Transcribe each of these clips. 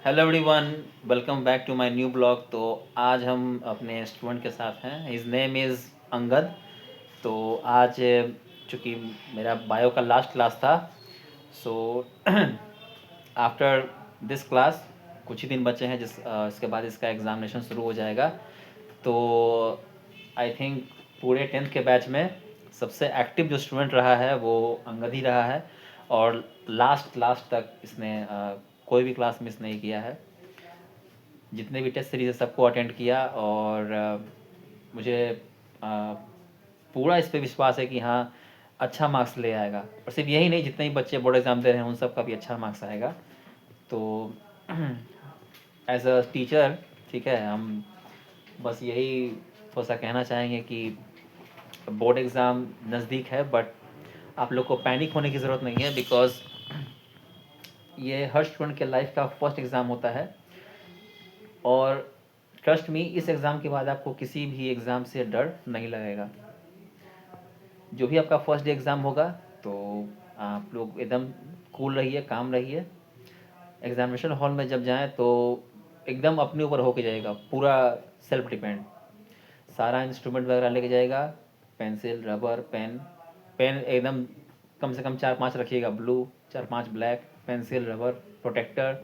Hello everyone, welcome back to my new blog. तो आज हम अपने स्टूडेंट के साथ हैं। His name is Angad. तो आज चूँकि मेरा बायो का लास्ट क्लास था, सो आफ्टर दिस क्लास कुछ ही दिन बचे हैं, इसके बाद इसका एग्ज़ामिनेशन शुरू हो जाएगा। तो आई थिंक पूरे 10th के बैच में सबसे एक्टिव जो स्टूडेंट रहा है वो अंगद ही रहा है, और लास्ट क्लास तक इसने कोई भी क्लास मिस नहीं किया है। जितने भी टेस्ट सीरीज है सबको अटेंड किया, और मुझे पूरा इस पे विश्वास है कि हाँ, अच्छा मार्क्स ले आएगा। और सिर्फ यही नहीं, जितने भी बच्चे बोर्ड एग्ज़ाम दे रहे हैं उन सब का भी अच्छा मार्क्स आएगा। तो एज अ टीचर, ठीक है, हम बस यही थोड़ा सा कहना चाहेंगे कि बोर्ड एग्ज़ाम नज़दीक है, बट आप लोग को पैनिक होने की ज़रूरत नहीं है, बिकॉज ये हर स्टूडेंट के लाइफ का फर्स्ट एग्ज़ाम होता है। और ट्रस्ट मी, इस एग्ज़ाम के बाद आपको किसी भी एग्ज़ाम से डर नहीं लगेगा। जो भी आपका फर्स्ट डे एग्ज़ाम होगा, तो आप लोग एकदम कूल रहिए, काम रहिए। एग्ज़ामिनेशन हॉल में जब जाएं तो एकदम अपने ऊपर होके जाएगा, पूरा सेल्फ डिपेंड। सारा इंस्ट्रूमेंट वगैरह लेके जाएगा, पेंसिल, रबर, पेन। पेन एकदम कम से कम 4-5 रखिएगा, blue, 4-5 black, pencil, rubber, protractor,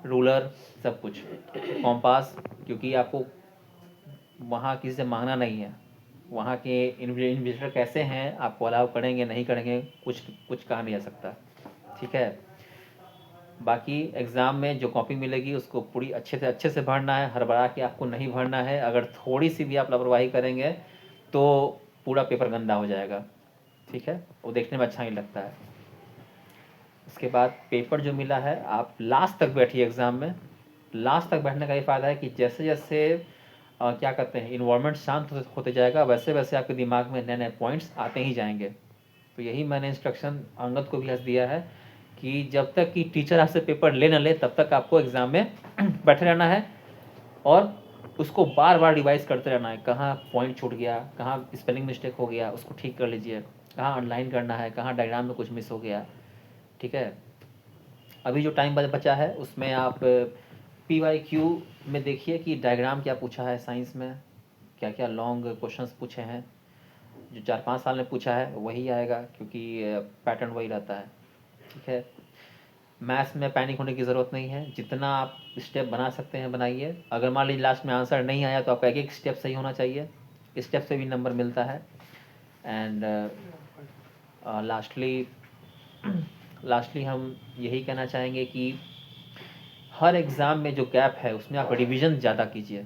ruler, सब कुछ, कॉम्पास, क्योंकि आपको वहाँ किसी से मांगना नहीं है। वहाँ के इन्विजिलेटर कैसे हैं, आपको अलाउ करेंगे नहीं करेंगे, कुछ कुछ कहा नहीं जा सकता, ठीक है। बाकी एग्ज़ाम में जो कॉपी मिलेगी उसको पूरी अच्छे से भरना है, हड़बड़ा के आपको नहीं भरना है। अगर थोड़ी सी भी आप लापरवाही करेंगे तो पूरा पेपर गंदा हो जाएगा, ठीक है, वो देखने में अच्छा नहीं लगता है। उसके बाद पेपर जो मिला है, आप लास्ट तक बैठिए एग्ज़ाम में। लास्ट तक बैठने का ये फ़ायदा है कि जैसे जैसे क्या कहते हैं, इन्वायरमेंट शांत होते जाएगा, वैसे वैसे आपके दिमाग में नए नए पॉइंट्स आते ही जाएंगे। तो यही मैंने इंस्ट्रक्शन अंगद को भी आज दिया है कि जब तक कि टीचर आपसे पेपर ले न ले तब तक आपको एग्ज़ाम में बैठे रहना है, और उसको बार बार रिवाइज करते रहना है। कहाँ पॉइंट छूट गया, कहाँ स्पेलिंग मिस्टेक हो गया, उसको ठीक कर लीजिए। कहाँ अंडरलाइन करना है, कहाँ डायग्राम में कुछ मिस हो गया, ठीक है। अभी जो टाइम बचा है उसमें आप PYQ में देखिए कि डायग्राम क्या पूछा है, साइंस में क्या क्या लॉन्ग क्वेश्चंस पूछे हैं। जो 4-5 साल में पूछा है वही आएगा, क्योंकि पैटर्न वही रहता है, ठीक है। मैथ्स में पैनिक होने की ज़रूरत नहीं है, जितना आप स्टेप बना सकते हैं बनाइए। अगर मान लीजिए लास्ट में आंसर नहीं आया तो आपका एक एक स्टेप सही होना चाहिए, स्टेप से भी नंबर मिलता है। एंड लास्टली हम यही कहना चाहेंगे कि हर एग्ज़ाम में जो गैप है उसमें आप रिवीजन ज़्यादा कीजिए।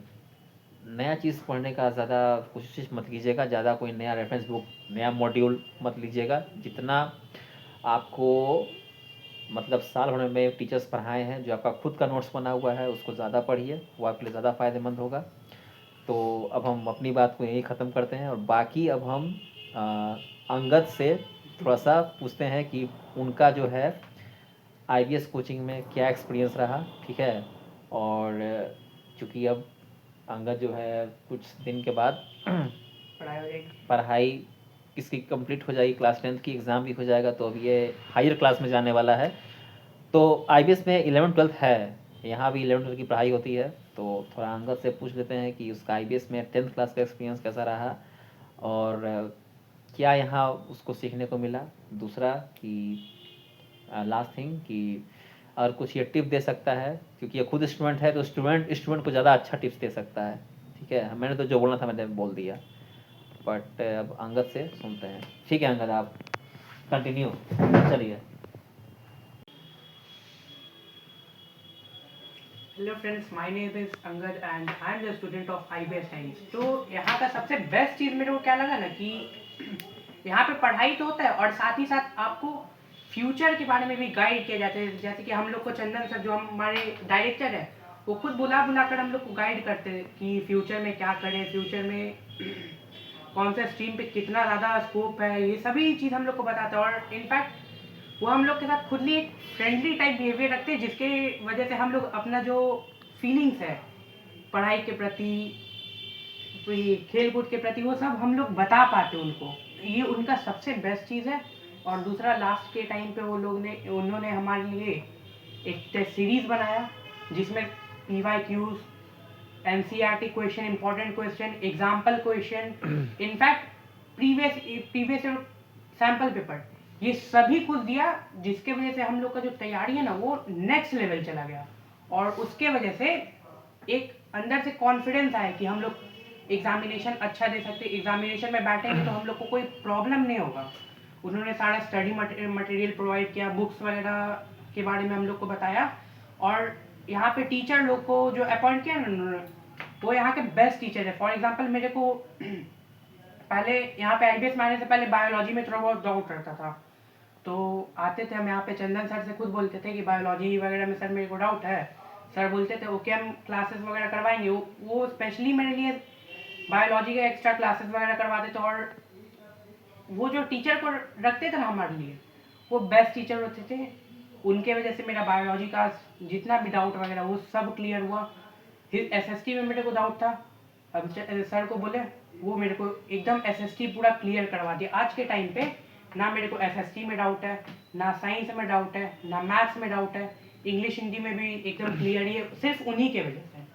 नया चीज़ पढ़ने का ज़्यादा कोशिश मत कीजिएगा, ज़्यादा कोई नया रेफरेंस बुक, नया मॉड्यूल मत लीजिएगा। जितना आपको मतलब साल भर में टीचर्स पढ़ाए हैं, जो आपका खुद का नोट्स बना हुआ है उसको ज़्यादा पढ़िए, वो आपके लिए ज़्यादा फ़ायदेमंद होगा। तो अब हम अपनी बात को यहीं ख़त्म करते हैं, और बाकी अब हम अंगद से थोड़ा सा पूछते हैं कि उनका जो है IBS कोचिंग में क्या एक्सपीरियंस रहा, ठीक है। और चूँकि अब अंगद जो है कुछ दिन के बाद पढ़ाई इसकी कंप्लीट हो जाएगी, क्लास 10th की एग्ज़ाम भी हो जाएगा, तो अब ये हायर क्लास में जाने वाला है। तो IBS में 11th-12th है, यहाँ भी 11th-12th की पढ़ाई होती है। तो थोड़ा अंगद से पूछ लेते हैं कि उसका IBS में 10th क्लास का एक्सपीरियंस कैसा रहा, और क्या यहाँ उसको सीखने को मिला। दूसरा कि लास्ट थिंग कि अगर कुछ ये टिप दे सकता है, क्योंकि ये खुद स्टूडेंट है, तो स्टूडेंट को ज़्यादा अच्छा टिप्स दे सकता है, ठीक है। मैंने तो जो बोलना था मैंने बोल दिया, बट अब अंगद से सुनते हैं। ठीक है अंगद, आप कंटिन्यू, चलिए। Hello friends, my name is Angad and I am the student of IBS science. तो यहाँ का सबसे बेस्ट चीज़ मेरे को क्या लगा ना कि यहाँ पे पढ़ाई तो होता है और साथ ही साथ आपको फ्यूचर के बारे में भी गाइड किया जाता है। जैसे कि हम लोग को चंदन सर जो हमारे डायरेक्टर है, वो खुद बुला कर हम लोग को गाइड करते हैं कि फ्यूचर में क्या करें, फ्यूचर में कौन सा स्ट्रीम पे कितना ज़्यादा स्कोप है, ये सभी चीज़ हम लोग को बताता है। और इनफैक्ट वो हम लोग के साथ खुद ही एक फ्रेंडली टाइप बिहेवियर रखते हैं, जिसके वजह से हम लोग अपना जो फीलिंग्स है पढ़ाई के प्रति, खेल कूद के प्रति, वो सब हम लोग बता पाते हैं उनको। ये उनका सबसे बेस्ट चीज़ है। और दूसरा, लास्ट के टाइम पे उन्होंने हमारे लिए एक टेस्ट सीरीज़ बनाया जिसमें PYQs, NCERT question, important question, example question, in fact previous sample paper, ये सभी कुछ दिया, जिसके वजह से हम लोग का जो तैयारी है ना वो नेक्स्ट लेवल चला गया। और उसके वजह से एक अंदर से कॉन्फिडेंस आया कि हम लोग एग्जामिनेशन अच्छा दे सकते, एग्जामिनेशन में बैठेंगे तो हम लोग को कोई प्रॉब्लम नहीं होगा। उन्होंने सारा स्टडी मटेरियल प्रोवाइड किया, बुक्स वगैरह के बारे में हम लोग को बताया। और यहाँ पे टीचर लोग को जो अपॉइंट किया ना उन्होंने, वो यहाँ के बेस्ट टीचर है। फॉर एग्जांपल मेरे को पहले यहाँ पे IBS में आने से पहले बायोलॉजी में थोड़ा बहुत डाउट रहता था, तो आते थे हम यहाँ पे, चंदन सर से खुद बोलते थे कि बायोलॉजी वगैरह में सर मेरे को डाउट है। सर बोलते थे ओके हम क्लासेस वगैरह करवाएंगे, वो स्पेशली मेरे लिए बायोलॉजी के एक्स्ट्रा क्लासेस वगैरह करवाते थे। और वो जो टीचर को रखते थे ना हमारे लिए, वो बेस्ट टीचर होते थे। उनके वजह से मेरा बायोलॉजी का जितना भी डाउट वगैरह वो सब क्लियर हुआ। फिर SST में मेरे को डाउट था, अब सर को बोले, वो मेरे को एकदम SST पूरा क्लियर करवा दिया। आज के टाइम पे ना मेरे को SST में डाउट है, ना साइंस में डाउट है, ना मैथ्स में डाउट है, इंग्लिश हिंदी में भी एकदम क्लियर ही है, सिर्फ उन्हीं के वजह से।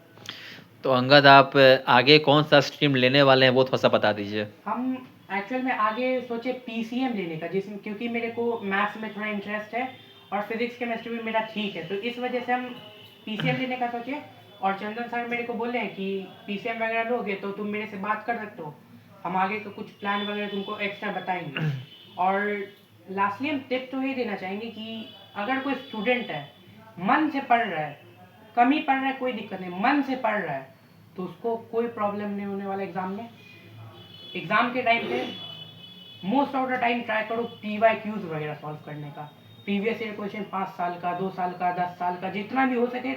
तो अंगद, आप आगे कौन सा स्ट्रीम लेने वाले हैं वो थोड़ा सा बता दीजिए। हम एक्चुअल में आगे सोचे PCM लेने का, जिसमें क्योंकि मेरे को मैथ्स में थोड़ा इंटरेस्ट है और फिजिक्स केमिस्ट्री भी मेरा ठीक है, तो इस वजह से हम PCM लेने का सोचे। और चंदन सर मेरे को बोले हैं कि PCM वगैरह लोगे तो तुम मेरे से बात कर सकते हो, हम आगे का कुछ प्लान वगैरह तुमको एक्स्ट्रा बताएंगे। और लास्टली हम टिप तो ये देना चाहेंगे कि अगर कोई स्टूडेंट है, मन से पढ़ रहा है, कम ही पढ़ रहा है कोई दिक्कत नहीं, मन से पढ़ रहा है, तो उसको कोई प्रॉब्लम नहीं होने वाला एग्जाम में। एग्जाम के टाइम पे most of the time try करो PYQs वगैरह सॉल्व करने का, प्रीवियस ईयर क्वेश्चन 5 साल का, 2 साल का, 10 साल का, जितना भी हो सके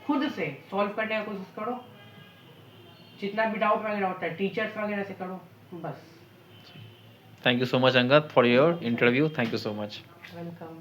खुद से सॉल्व करने का कोशिश करो। जितना भी डाउट वगैरह होता है टीचर्स वगैरह से करो, बस। Thank you so much Angad for your interview. Thank you so much. Welcome.